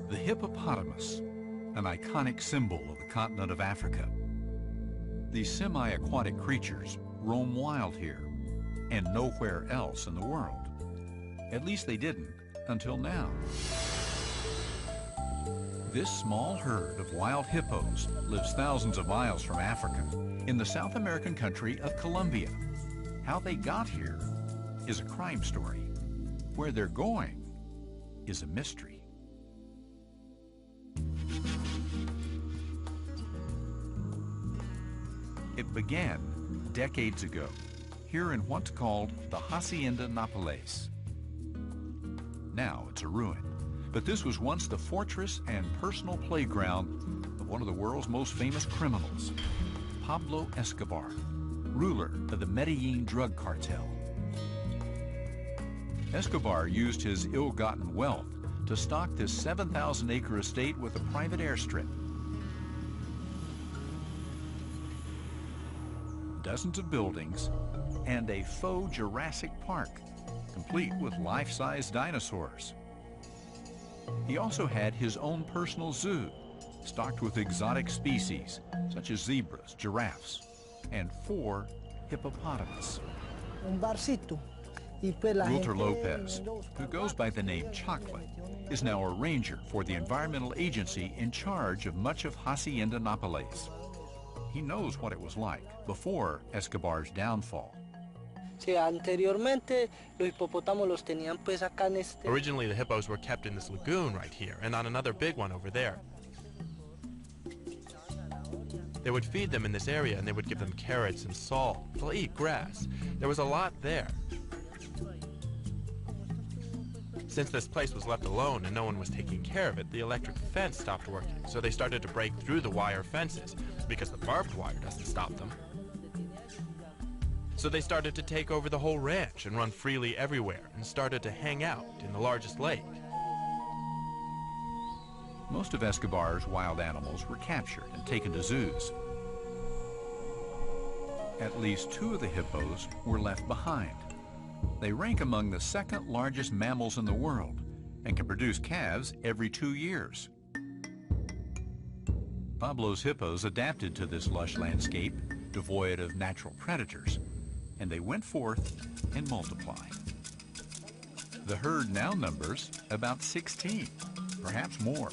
The hippopotamus, an iconic symbol of the continent of Africa. These semi-aquatic creatures roam wild here and nowhere else in the world. At least they didn't until now. This small herd of wild hippos lives thousands of miles from Africa in the South American country of Colombia. How they got here is a crime story. Where they're going is a mystery. It began decades ago, here in what's called the Hacienda Nápoles. Now it's a ruin, but this was once the fortress and personal playground of one of the world's most famous criminals, Pablo Escobar, ruler of the Medellin drug cartel. Escobar used his ill-gotten wealth to stock this 7,000-acre estate with a private airstrip. Dozens of buildings, and a faux Jurassic Park, complete with life-size dinosaurs. He also had his own personal zoo, stocked with exotic species, such as zebras, giraffes, and 4 hippopotamus. Wilter Lopez, who goes by the name Chocolate, is now a ranger for the environmental agency in charge of much of Hacienda Nápoles. He knows what it was like before Escobar's downfall. Originally, the hippos were kept in this lagoon right here and on another big one over there. They would feed them in this area and they would give them carrots and salt. They'll eat grass. There was a lot there. Since this place was left alone and no one was taking care of it, the electric fence stopped working, so they started to break through the wire fences, because the barbed wire doesn't stop them. So they started to take over the whole ranch and run freely everywhere, and started to hang out in the largest lake. Most of Escobar's wild animals were captured and taken to zoos. At least 2 of the hippos were left behind. They rank among the second largest mammals in the world and can produce calves every 2 years. Pablo's hippos adapted to this lush landscape, devoid of natural predators, and they went forth and multiplied. The herd now numbers about 16, perhaps more.